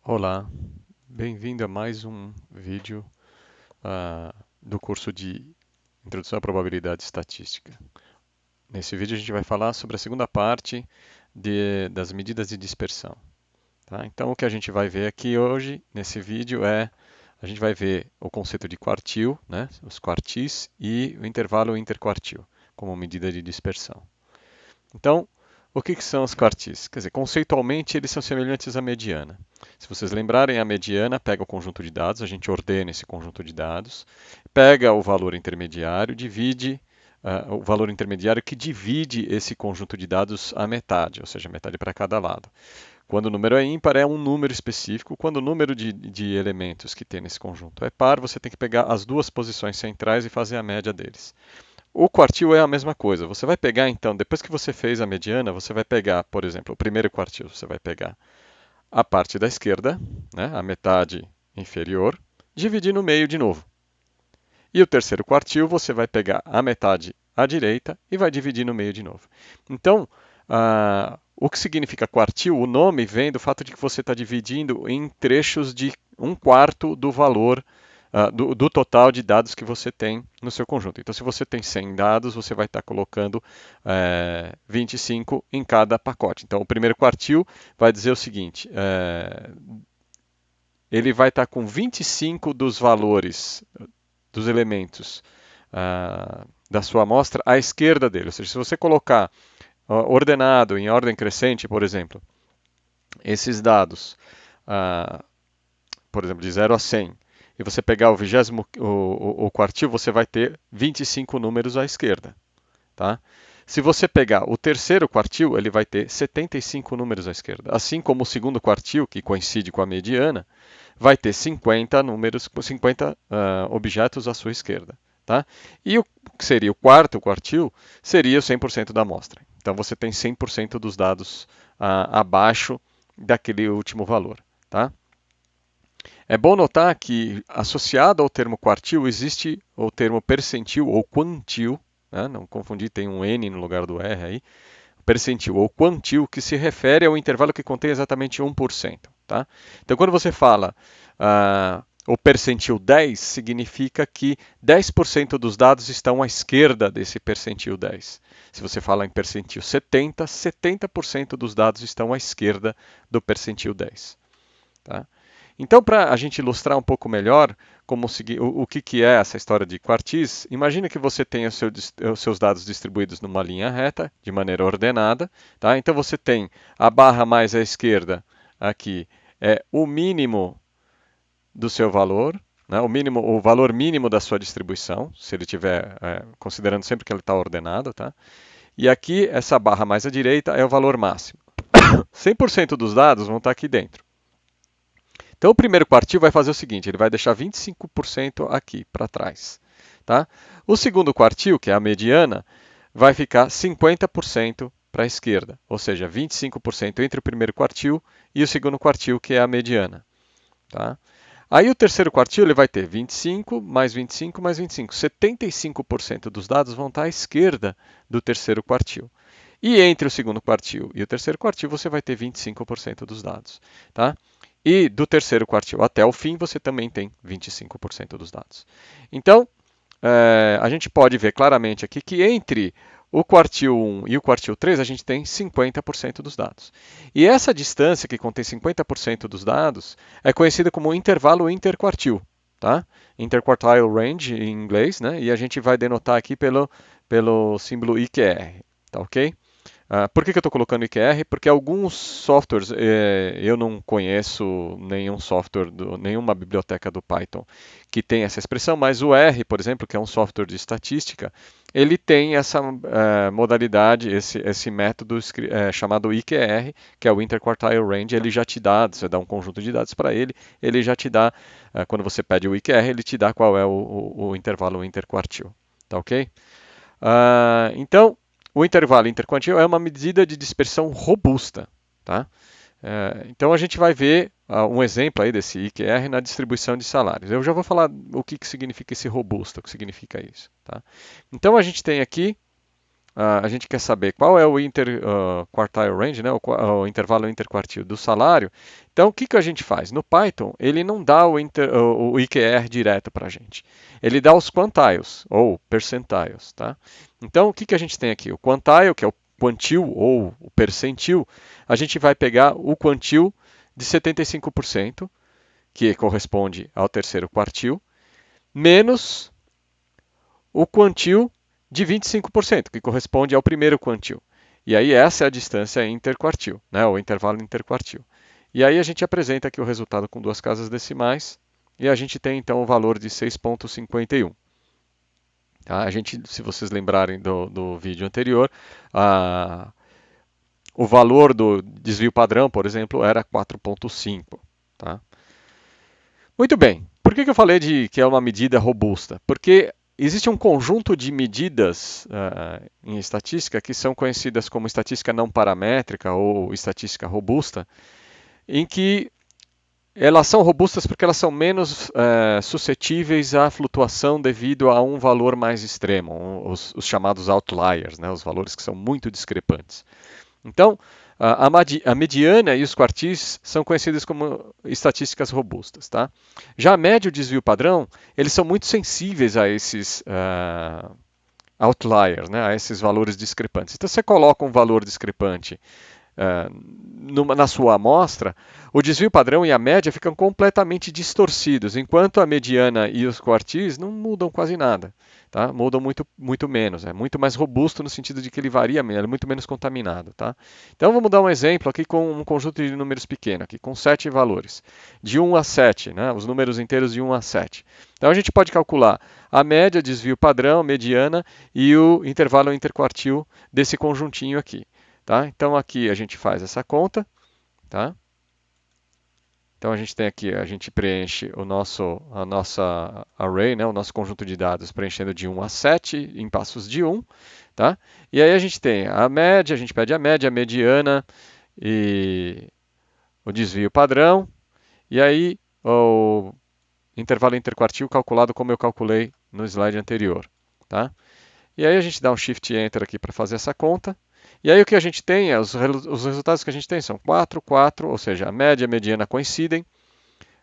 Olá, bem-vindo a mais um vídeo do curso de Introdução à Probabilidade Estatística. Nesse vídeo a gente vai falar sobre a segunda parte das medidas de dispersão. Tá? Então o que a gente vai ver aqui hoje, nesse vídeo, a gente vai ver o conceito de quartil, né, os quartis, e o intervalo interquartil, como medida de dispersão. Então, o que são os quartis? Quer dizer, conceitualmente eles são semelhantes à mediana. Se vocês lembrarem, a mediana pega o conjunto de dados, a gente ordena esse conjunto de dados, pega o valor intermediário, divide o valor intermediário que divide esse conjunto de dados à metade, ou seja, metade para cada lado. Quando o número é ímpar, é um número específico. Quando o número de elementos que tem nesse conjunto é par, você tem que pegar as duas posições centrais e fazer a média deles. O quartil é a mesma coisa. Você vai pegar, então, depois que você fez a mediana, você vai pegar, por exemplo, o primeiro quartil, você vai pegar a parte da esquerda, né, a metade inferior, dividir no meio de novo. E o terceiro quartil, você vai pegar a metade à direita e vai dividir no meio de novo. Então, o que significa quartil? O nome vem do fato de que você está dividindo em trechos de um quarto do valor do total de dados que você tem no seu conjunto. Então, se você tem 100 dados, você vai estar colocando 25 em cada pacote. Então, o primeiro quartil vai dizer o seguinte: ele vai estar com 25 dos valores dos elementos da sua amostra à esquerda dele. Ou seja, se você colocar ordenado em ordem crescente, por exemplo, esses dados, por exemplo, de 0 a 100, e você pegar o vigésimo, o quartil, você vai ter 25 números à esquerda. Tá? Se você pegar o terceiro quartil, ele vai ter 75 números à esquerda. Assim como o segundo quartil, que coincide com a mediana, vai ter 50 números, 50 objetos à sua esquerda. Tá? E o que seria o quarto quartil seria o 100% da amostra. Então você tem 100% dos dados abaixo daquele último valor. Tá? É bom notar que, associado ao termo quartil, existe o termo percentil ou quantil, né? Não confundir, tem um N no lugar do R aí, percentil ou quantil, que se refere ao intervalo que contém exatamente 1%. Tá? Então, quando você fala o percentil 10, significa que 10% dos dados estão à esquerda desse percentil 10. Se você fala em percentil 70, 70% dos dados estão à esquerda do percentil 10. Tá? Então, para a gente ilustrar um pouco melhor o que é essa história de quartis, imagine que você tenha os seus dados distribuídos numa linha reta, de maneira ordenada. Tá? Então, você tem a barra mais à esquerda aqui, é o mínimo do seu valor, né? O valor mínimo da sua distribuição, se ele tiver, considerando sempre que ele está ordenado. Tá? E aqui, essa barra mais à direita é o valor máximo. 100% dos dados vão estar aqui dentro. Então, o primeiro quartil vai fazer o seguinte: ele vai deixar 25% aqui para trás. Tá? O segundo quartil, que é a mediana, vai ficar 50% para a esquerda, ou seja, 25% entre o primeiro quartil e o segundo quartil, que é a mediana. Tá? Aí o terceiro quartil ele vai ter 25 mais 25 mais 25. 75% dos dados vão estar à esquerda do terceiro quartil. E entre o segundo quartil e o terceiro quartil, você vai ter 25% dos dados. Tá? E do terceiro quartil até o fim, você também tem 25% dos dados. Então, a gente pode ver claramente aqui que entre o quartil 1 e o quartil 3, a gente tem 50% dos dados. E essa distância, que contém 50% dos dados, é conhecida como intervalo interquartil. Tá? Interquartile range em inglês, né? E a gente vai denotar aqui pelo símbolo IQR. Tá ok? Por que eu estou colocando IQR? Porque alguns softwares, eu não conheço nenhum software, nenhuma biblioteca do Python que tem essa expressão, mas o R, por exemplo, que é um software de estatística, ele tem essa modalidade, esse método chamado IQR, que é o Interquartile Range. Ele já te dá, você dá um conjunto de dados para ele, ele já te dá, quando você pede o IQR, ele te dá qual é o intervalo interquartil. Tá ok? Então, o intervalo interquartil é uma medida de dispersão robusta. Tá? Então, a gente vai ver um exemplo aí desse IQR na distribuição de salários. Eu já vou falar o que significa esse robusto, o que significa isso. Tá? Então, a gente tem aqui a gente quer saber qual é o interquartile range, né, o intervalo interquartil do salário. Então, o que, que a gente faz? No Python, ele não dá o IQR direto para a gente. Ele dá os quantiles, ou percentiles. Tá? Então, o que, que a gente tem aqui? O quantile, que é o quantil ou o percentil, a gente vai pegar o quantil de 75%, que corresponde ao terceiro quartil, menos o quantil de 25%, que corresponde ao primeiro quantil. E aí essa é a distância interquartil, né, o intervalo interquartil. E aí a gente apresenta aqui o resultado com duas casas decimais, e a gente tem então o valor de 6,51. Tá? A gente, se vocês lembrarem do vídeo anterior, o valor do desvio padrão, por exemplo, era 4,5. Tá? Muito bem. Por que eu falei que é uma medida robusta? Porque existe um conjunto de medidas em estatística que são conhecidas como estatística não paramétrica ou estatística robusta, em que elas são robustas porque elas são menos suscetíveis à flutuação devido a um valor mais extremo, os chamados outliers, né, os valores que são muito discrepantes. Então, a mediana e os quartis são conhecidos como estatísticas robustas. Tá? Já a média e o desvio padrão, eles são muito sensíveis a esses outliers, né, a esses valores discrepantes. Então, você coloca um valor discrepante na sua amostra, o desvio padrão e a média ficam completamente distorcidos, enquanto a mediana e os quartis não mudam quase nada. Tá? Mudam muito menos, é muito mais robusto no sentido de que ele varia menos, é muito menos contaminado. Tá? Então vamos dar um exemplo aqui com um conjunto de números pequeno, aqui, com 7 valores, de 1 a 7, né? Os números inteiros de 1 a 7. Então a gente pode calcular a média, desvio padrão, mediana e o intervalo interquartil desse conjuntinho aqui. Tá? Então aqui a gente faz essa conta. Tá? Então a gente tem aqui, a gente preenche a nossa array, né, o nosso conjunto de dados, preenchendo de 1 a 7 em passos de 1. Tá? E aí a gente tem a média, a gente pede a média, a mediana e o desvio padrão. E aí o intervalo interquartil calculado como eu calculei no slide anterior. Tá? E aí a gente dá um Shift Enter aqui para fazer essa conta. E aí o que a gente tem, os resultados que a gente tem são 4, 4, ou seja, a média e a mediana coincidem,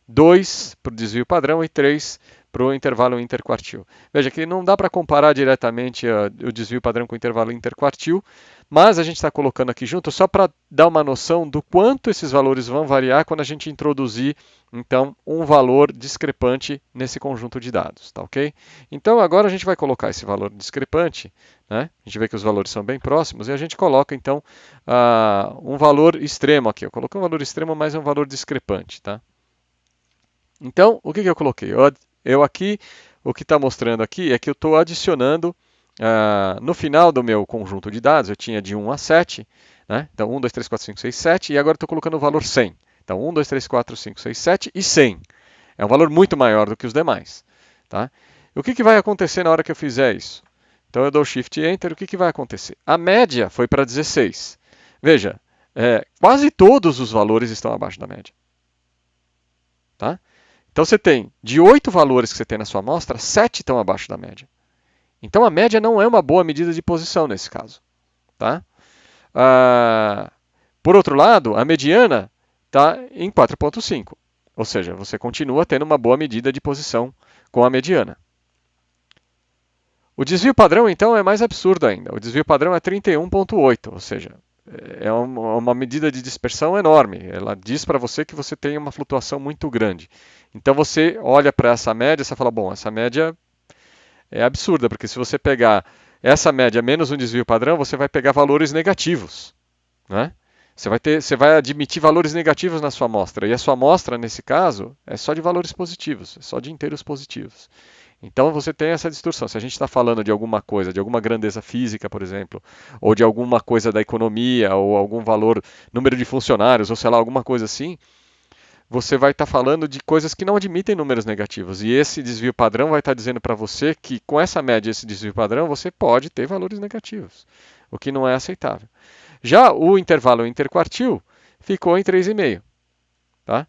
2 para o desvio padrão e 3 para o intervalo interquartil. Veja que não dá para comparar diretamente o desvio padrão com o intervalo interquartil, mas a gente está colocando aqui junto só para dar uma noção do quanto esses valores vão variar quando a gente introduzir, então, um valor discrepante nesse conjunto de dados, tá ok? Então, agora a gente vai colocar esse valor discrepante, né? A gente vê que os valores são bem próximos, e a gente coloca, então, um valor extremo aqui. Eu coloquei um valor extremo, mas é um valor discrepante, tá? Então, o que eu coloquei? Eu aqui, o que está mostrando aqui é que eu estou adicionando, no final do meu conjunto de dados, eu tinha de 1 a 7, né? Então 1, 2, 3, 4, 5, 6, 7, e agora estou colocando o valor 100. Então 1, 2, 3, 4, 5, 6, 7 e 100. É um valor muito maior do que os demais. Tá? O que vai acontecer na hora que eu fizer isso? Então eu dou Shift Enter, o que vai acontecer? A média foi para 16. Veja, quase todos os valores estão abaixo da média. Tá? Então você tem, de 8 valores que você tem na sua amostra, 7 estão abaixo da média. Então a média não é uma boa medida de posição nesse caso. Tá? Por outro lado, a mediana está em 4,5. Ou seja, você continua tendo uma boa medida de posição com a mediana. O desvio padrão, então, é mais absurdo ainda. O desvio padrão é 31,8, ou seja, é uma medida de dispersão enorme. Ela diz para você que você tem uma flutuação muito grande. Então você olha para essa média e fala, bom, essa média é absurda, porque se você pegar essa média menos um desvio padrão, você vai pegar valores negativos. Né? Você vai admitir valores negativos na sua amostra. E a sua amostra, nesse caso, é só de valores positivos, é só de inteiros positivos. Então você tem essa distorção. Se a gente está falando de alguma coisa, de alguma grandeza física, por exemplo, ou de alguma coisa da economia, ou algum valor, número de funcionários, ou sei lá, alguma coisa assim, você vai estar falando de coisas que não admitem números negativos. E esse desvio padrão vai estar dizendo para você que com essa média, esse desvio padrão, você pode ter valores negativos, o que não é aceitável. Já o intervalo interquartil ficou em 3,5. Tá?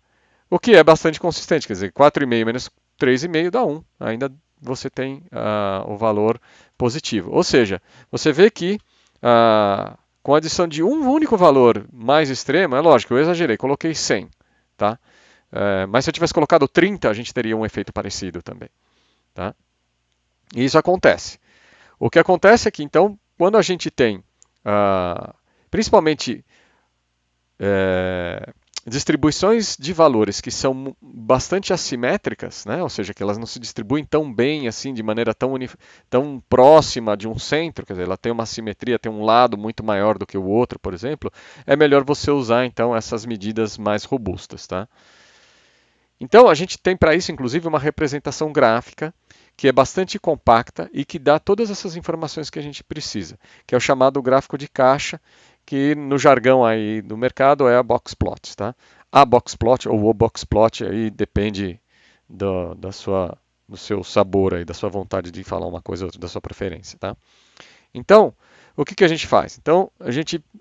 O que é bastante consistente, quer dizer, 4,5 menos 3,5 dá 1. Ainda você tem o valor positivo. Ou seja, você vê que com a adição de um único valor mais extremo, é lógico, eu exagerei, coloquei 100, tá? Mas se eu tivesse colocado 30, a gente teria um efeito parecido também, tá? E isso acontece. O que acontece é que, então, quando a gente tem, principalmente, distribuições de valores que são bastante assimétricas, né? Ou seja, que elas não se distribuem tão bem assim, de maneira tão próxima de um centro, quer dizer, ela tem uma assimetria, tem um lado muito maior do que o outro, por exemplo, é melhor você usar então essas medidas mais robustas, tá? Então, a gente tem para isso, inclusive, uma representação gráfica que é bastante compacta e que dá todas essas informações que a gente precisa, que é o chamado gráfico de caixa, que no jargão aí do mercado é a box plot, tá? A box plot ou o box plot aí depende do seu sabor aí, da sua vontade de falar uma coisa ou outra, da sua preferência, tá? Então, o que a gente faz? Então,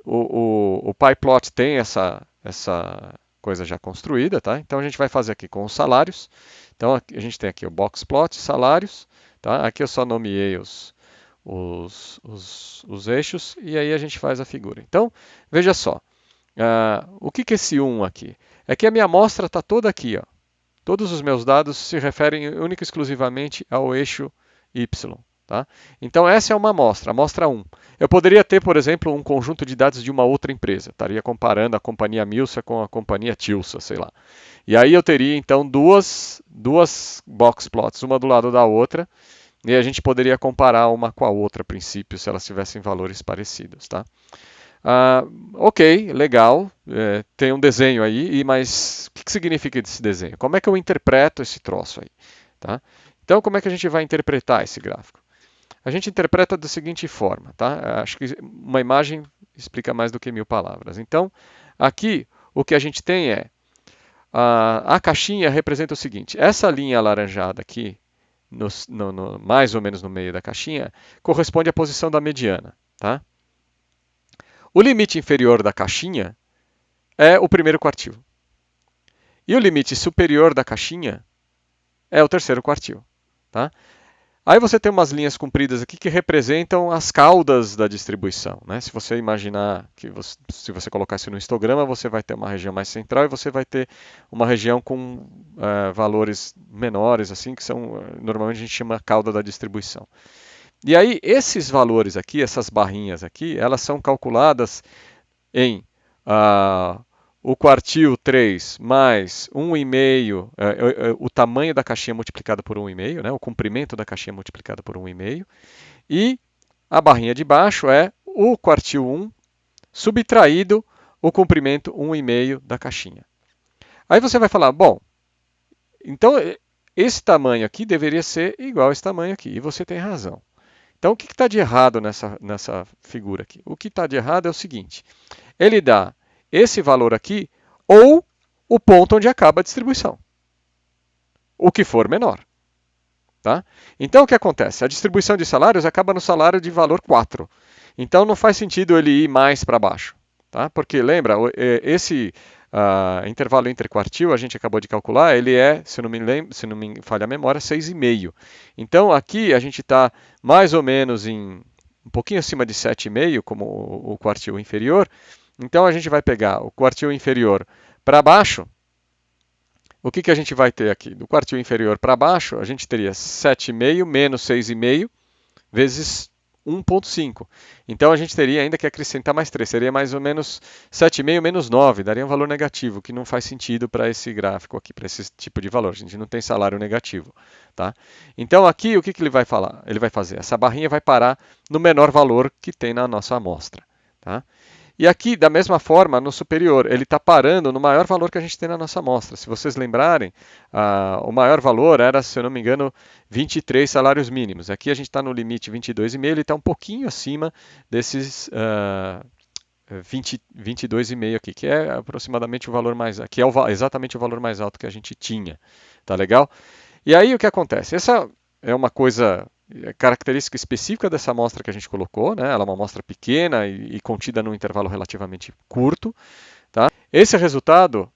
o PyPlot tem essa coisa já construída, tá? Então a gente vai fazer aqui com os salários. Então a gente tem aqui o boxplot, salários, tá? Aqui eu só nomeei os eixos e aí a gente faz a figura. Então, veja só, o que é esse 1 aqui? É que a minha amostra está toda aqui, ó. Todos os meus dados se referem única e exclusivamente ao eixo Y. Tá? Então, essa é uma amostra, amostra 1. Eu poderia ter, por exemplo, um conjunto de dados de uma outra empresa. Estaria comparando a companhia Milsa com a companhia Tilsa, sei lá. E aí eu teria, então, duas box plots, uma do lado da outra, e a gente poderia comparar uma com a outra, a princípio, se elas tivessem valores parecidos. Tá? Ok, legal, tem um desenho aí, mas o que significa esse desenho? Como é que eu interpreto esse troço aí? Tá? Então, como é que a gente vai interpretar esse gráfico? A gente interpreta da seguinte forma, tá? Acho que uma imagem explica mais do que 1000 palavras. Então, aqui o que a gente tem é a caixinha representa o seguinte: essa linha alaranjada aqui, mais ou menos no meio da caixinha, corresponde à posição da mediana, tá? O limite inferior da caixinha é o primeiro quartil. E o limite superior da caixinha é o terceiro quartil, tá? Aí você tem umas linhas compridas aqui que representam as caudas da distribuição. Né? Se você imaginar que se você colocar isso no histograma, você vai ter uma região mais central e você vai ter uma região com valores menores, assim, que são normalmente a gente chama cauda da distribuição. E aí esses valores aqui, essas barrinhas aqui, elas são calculadas em o quartil 3 mais 1,5, o tamanho da caixinha multiplicado por 1,5, né, o comprimento da caixinha multiplicado por 1,5, e a barrinha de baixo é o quartil 1 subtraído o comprimento 1,5 da caixinha. Aí você vai falar, bom, então esse tamanho aqui deveria ser igual a esse tamanho aqui, e você tem razão. Então o que está de errado nessa figura aqui? O que está de errado é o seguinte, ele dá esse valor aqui ou o ponto onde acaba a distribuição, o que for menor. Tá? Então o que acontece? A distribuição de salários acaba no salário de valor 4. Então não faz sentido ele ir mais para baixo. Tá? Porque lembra, esse intervalo interquartil, a gente acabou de calcular, ele é, se não me falha a memória, 6,5. Então aqui a gente está mais ou menos um pouquinho acima de 7,5, como o quartil inferior. Então a gente vai pegar o quartil inferior para baixo. O que a gente vai ter aqui? Do quartil inferior para baixo, a gente teria 7,5 menos 6,5 vezes 1,5. Então a gente teria ainda que acrescentar mais 3. Seria mais ou menos 7,5 menos 9. Daria um valor negativo, que não faz sentido para esse gráfico aqui, para esse tipo de valor. A gente não tem salário negativo. Tá? Então aqui o que ele vai falar? Ele vai fazer? Essa barrinha vai parar no menor valor que tem na nossa amostra. Tá? E aqui, da mesma forma, no superior, ele está parando no maior valor que a gente tem na nossa amostra. Se vocês lembrarem, o maior valor era, se eu não me engano, 23 salários mínimos. Aqui a gente está no limite 22,5, ele está um pouquinho acima desses 22,5 aqui, que é aproximadamente o valor mais, que é exatamente o valor mais alto que a gente tinha. Tá legal? E aí o que acontece? Essa é uma coisa característica específica dessa amostra que a gente colocou, né? Ela é uma amostra pequena e contida num intervalo relativamente curto. Tá? Esse resultado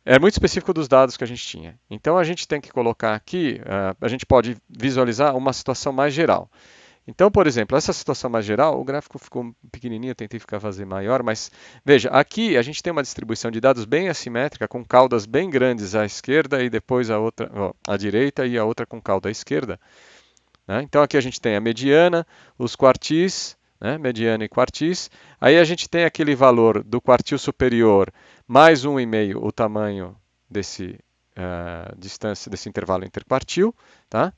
é muito específico dos dados que a gente tinha. Então a gente tem que colocar aqui, a gente pode visualizar uma situação mais geral. Então, por exemplo, essa situação mais geral, o gráfico ficou pequenininho, eu tentei fazer maior, mas veja, aqui a gente tem uma distribuição de dados bem assimétrica, com caudas bem grandes à esquerda e depois a outra à direita e a outra com cauda à esquerda. Né? Então aqui a gente tem a mediana, os quartis, né? Mediana e quartis. Aí a gente tem aquele valor do quartil superior mais 1,5 o tamanho desse distância desse intervalo interquartil, tá?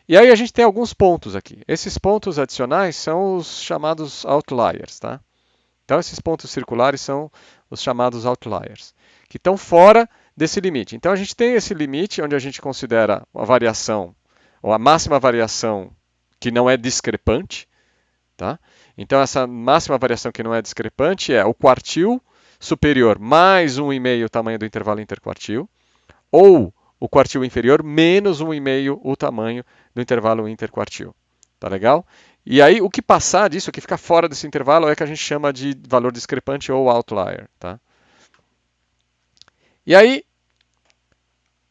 E aí a gente tem alguns pontos aqui. Esses pontos adicionais são os chamados outliers, tá? Então esses pontos circulares são os chamados outliers, que estão fora desse limite. Então a gente tem esse limite onde a gente considera a variação, ou a máxima variação que não é discrepante, tá? Então essa máxima variação que não é discrepante é o quartil superior mais 1,5 o tamanho do intervalo interquartil, ou o quartil inferior menos 1,5 o tamanho do intervalo interquartil. Tá legal? E aí, o que passar disso, o que ficar fora desse intervalo, é que a gente chama de valor discrepante ou outlier. Tá? E aí,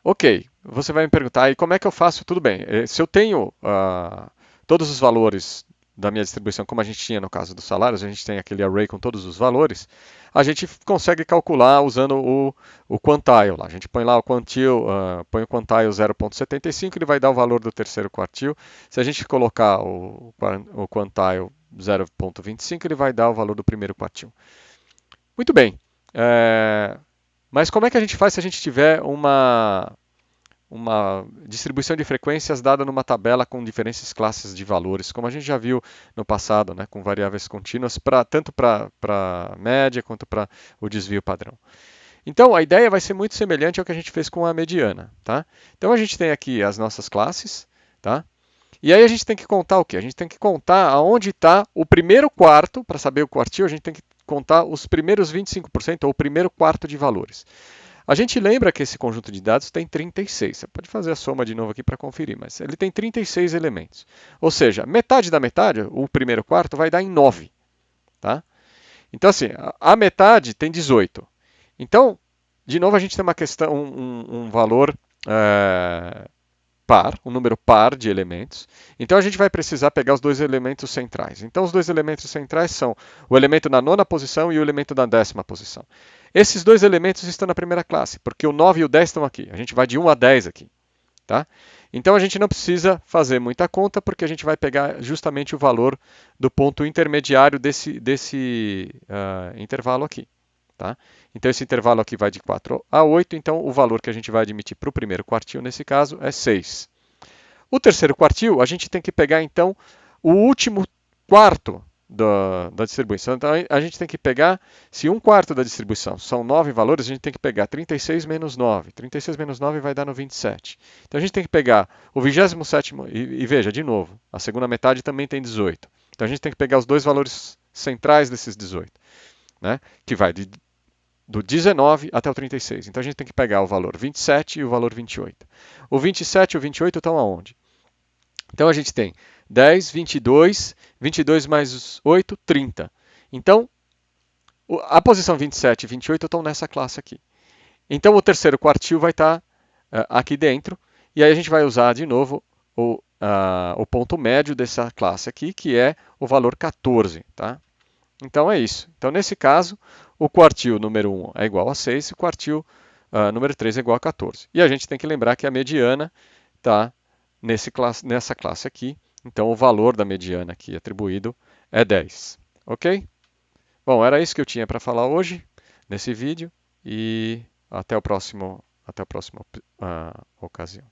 ok, você vai me perguntar, e como é que eu faço? Tudo bem, se eu tenho todos os valores da minha distribuição, como a gente tinha no caso dos salários, a gente tem aquele array com todos os valores, a gente consegue calcular usando o quantile lá. A gente põe lá o quantile, põe o quantile 0,75, ele vai dar o valor do terceiro quartil. Se a gente colocar o quantile 0,25, ele vai dar o valor do primeiro quartil. Muito bem. Mas como é que a gente faz se a gente tiver uma distribuição de frequências dada numa tabela com diferentes classes de valores, como a gente já viu no passado, né, com variáveis contínuas, tanto para média quanto para o desvio padrão. Então, a ideia vai ser muito semelhante ao que a gente fez com a mediana. Tá? Então, a gente tem aqui as nossas classes, tá? E aí a gente tem que contar o quê? A gente tem que contar aonde está o primeiro quarto, para saber o quartil, a gente tem que contar os primeiros 25%, ou o primeiro quarto de valores. A gente lembra que esse conjunto de dados tem 36. Você pode fazer a soma de novo aqui para conferir, mas ele tem 36 elementos. Ou seja, metade da metade, o primeiro quarto, vai dar em 9. Tá? Então, assim, a metade tem 18. Então, de novo, a gente tem uma questão, um valor par, um número par de elementos. Então a gente vai precisar pegar os dois elementos centrais. Então os dois elementos centrais são o elemento na nona posição e o elemento na 10ª posição. Esses dois elementos estão na primeira classe, porque o 9 e o 10 estão aqui. A gente vai de 1 a 10 aqui. Tá? Então a gente não precisa fazer muita conta, porque a gente vai pegar justamente o valor do ponto intermediário desse intervalo aqui. Tá? Então esse intervalo aqui vai de 4 a 8, então o valor que a gente vai admitir para o primeiro quartil, nesse caso, é 6. O terceiro quartil, a gente tem que pegar então o último quarto da distribuição. Então a gente tem que pegar, se um quarto da distribuição são 9 valores, a gente tem que pegar 36 menos 9. 36 menos 9 vai dar no 27. Então a gente tem que pegar o 27º, e veja, de novo, a segunda metade também tem 18. Então a gente tem que pegar os dois valores centrais desses 18, né? Que vai do 19 até o 36. Então a gente tem que pegar o valor 27 e o valor 28. O 27 e o 28 estão aonde? Então a gente tem 10, 22, 22 mais 8, 30. Então a posição 27 e 28 estão nessa classe aqui. Então o terceiro quartil vai estar aqui dentro, e aí a gente vai usar de novo o ponto médio dessa classe aqui, que é o valor 14. Tá? Então é isso. Então nesse caso, o quartil número 1 é igual a 6 e o quartil número 3 é igual a 14. E a gente tem que lembrar que a mediana está nessa classe aqui. Então o valor da mediana aqui atribuído é 10. Ok? Bom, era isso que eu tinha para falar hoje nesse vídeo e até a próxima ocasião.